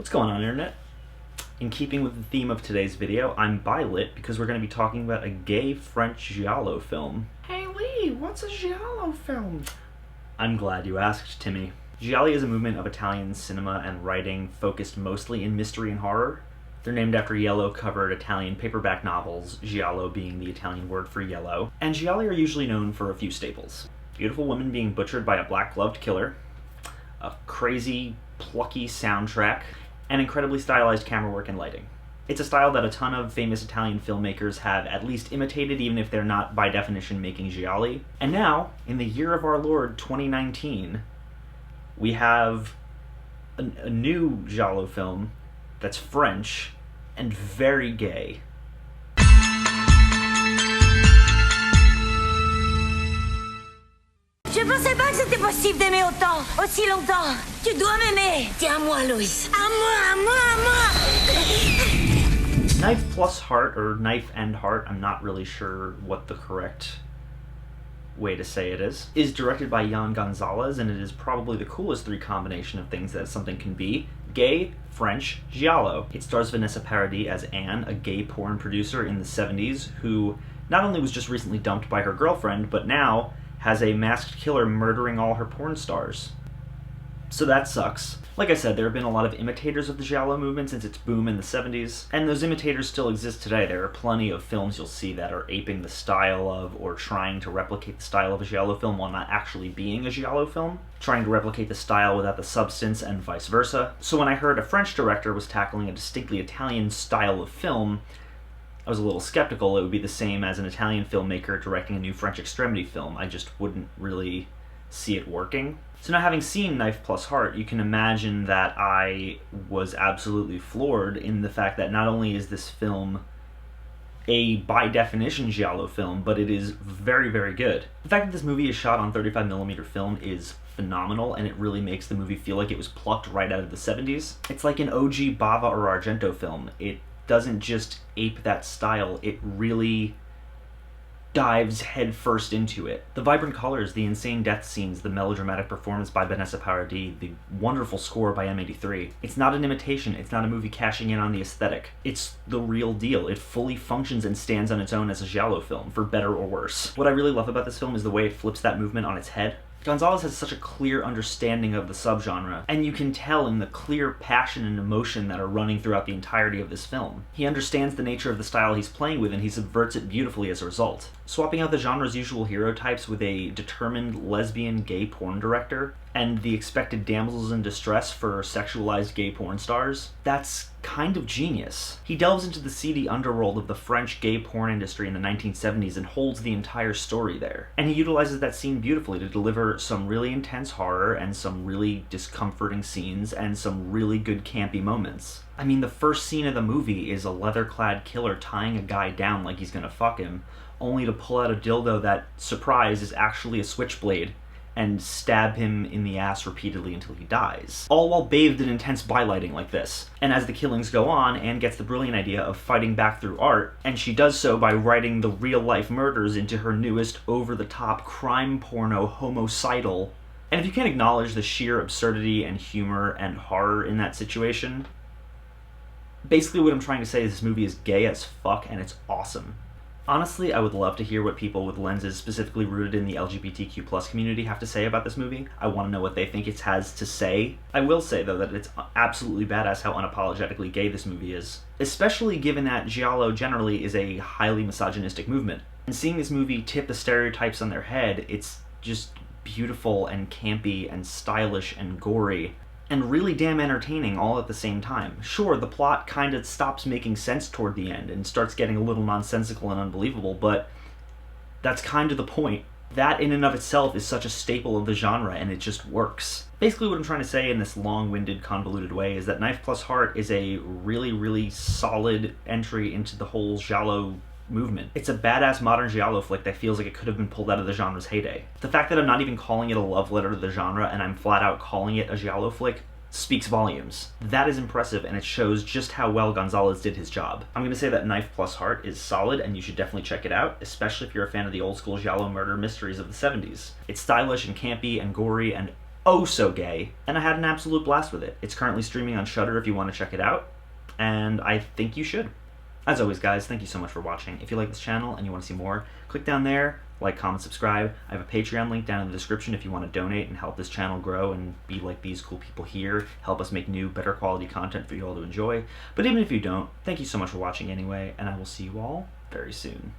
What's going on, Internet? In keeping with the theme of today's video, I'm bi-lit because we're going to be talking about a gay French giallo film. Hey Lee, what's a giallo film? I'm glad you asked, Timmy. Gialli is a movement of Italian cinema and writing focused mostly in mystery and horror. They're named after yellow-covered Italian paperback novels, giallo being the Italian word for yellow, and gialli are usually known for a few staples. Beautiful women being butchered by a black-gloved killer, a crazy, plucky soundtrack, and incredibly stylized camera work and lighting. It's a style that a ton of famous Italian filmmakers have at least imitated, even if they're not by definition making gialli. And now, in the year of our Lord 2019, we have a new giallo film that's French and very gay. Je pensais pas que c'était possible d'aimer autant, aussi longtemps. Tu dois m'aimer. T'es à moi, Louis. À moi, à moi, à moi. Knife Plus Heart, or Knife and Heart, I'm not really sure what the correct way to say it is directed by Yann Gonzalez, and it is probably the coolest three combination of things that something can be. Gay, French, giallo. It stars Vanessa Paradis as Anne, a gay porn producer in the 70s, who not only was just recently dumped by her girlfriend, but now has a masked killer murdering all her porn stars. So that sucks. Like I said, there have been a lot of imitators of the giallo movement since its boom in the 70s, and those imitators still exist today. There are plenty of films you'll see that are aping the style of, or trying to replicate the style of a giallo film while not actually being a giallo film, trying to replicate the style without the substance and vice versa. So when I heard a French director was tackling a distinctly Italian style of film, I was a little skeptical. It would be the same as an Italian filmmaker directing a new French extremity film. I just wouldn't really see it working. So now, having seen Knife Plus Heart, you can imagine that I was absolutely floored in the fact that not only is this film a, by definition, giallo film, but it is very, very good. The fact that this movie is shot on 35mm film is phenomenal, and it really makes the movie feel like it was plucked right out of the 70s. It's like an OG Bava or Argento film. It doesn't just ape that style, it really dives headfirst into it. The vibrant colors, the insane death scenes, the melodramatic performance by Vanessa Paradis, the wonderful score by M83. It's not an imitation, it's not a movie cashing in on the aesthetic. It's the real deal. It fully functions and stands on its own as a giallo film, for better or worse. What I really love about this film is the way it flips that movement on its head. Gonzalez has such a clear understanding of the subgenre, and you can tell in the clear passion and emotion that are running throughout the entirety of this film. He understands the nature of the style he's playing with, and he subverts it beautifully as a result. Swapping out the genre's usual hero types with a determined lesbian gay porn director, and the expected damsels in distress for sexualized gay porn stars, that's kind of genius. He delves into the seedy underworld of the French gay porn industry in the 1970s and holds the entire story there. And he utilizes that scene beautifully to deliver some really intense horror and some really discomforting scenes and some really good campy moments. I mean, the first scene of the movie is a leather-clad killer tying a guy down like he's gonna fuck him, only to pull out a dildo that, surprise, is actually a switchblade, and stab him in the ass repeatedly until he dies. All while bathed in intense bylighting like this. And as the killings go on, Anne gets the brilliant idea of fighting back through art, and she does so by writing the real-life murders into her newest over-the-top crime porno homicidal. And if you can't acknowledge the sheer absurdity and humor and horror in that situation, basically what I'm trying to say is this movie is gay as fuck and it's awesome. Honestly, I would love to hear what people with lenses specifically rooted in the LGBTQ+ community have to say about this movie. I want to know what they think it has to say. I will say, though, that it's absolutely badass how unapologetically gay this movie is, especially given that giallo generally is a highly misogynistic movement. And seeing this movie tip the stereotypes on their head, it's just beautiful and campy and stylish and gory, and really damn entertaining all at the same time. Sure, the plot kind of stops making sense toward the end and starts getting a little nonsensical and unbelievable, but that's kind of the point. That in and of itself is such a staple of the genre, and it just works. Basically what I'm trying to say in this long-winded, convoluted way is that Knife Plus Heart is a really, really solid entry into the whole giallo movement. It's a badass modern giallo flick that feels like it could have been pulled out of the genre's heyday. The fact that I'm not even calling it a love letter to the genre and I'm flat out calling it a giallo flick speaks volumes. That is impressive, and it shows just how well Gonzalez did his job. I'm going to say that Knife Plus Heart is solid, and you should definitely check it out, especially if you're a fan of the old school giallo murder mysteries of the 70s. It's stylish and campy and gory and oh so gay, and I had an absolute blast with it. It's currently streaming on Shudder if you want to check it out, and I think you should. As always, guys, thank you so much for watching. If you like this channel and you want to see more, click down there, like, comment, subscribe. I have a Patreon link down in the description if you want to donate and help this channel grow and be like these cool people here, help us make new, better quality content for you all to enjoy. But even if you don't, thank you so much for watching anyway, and I will see you all very soon.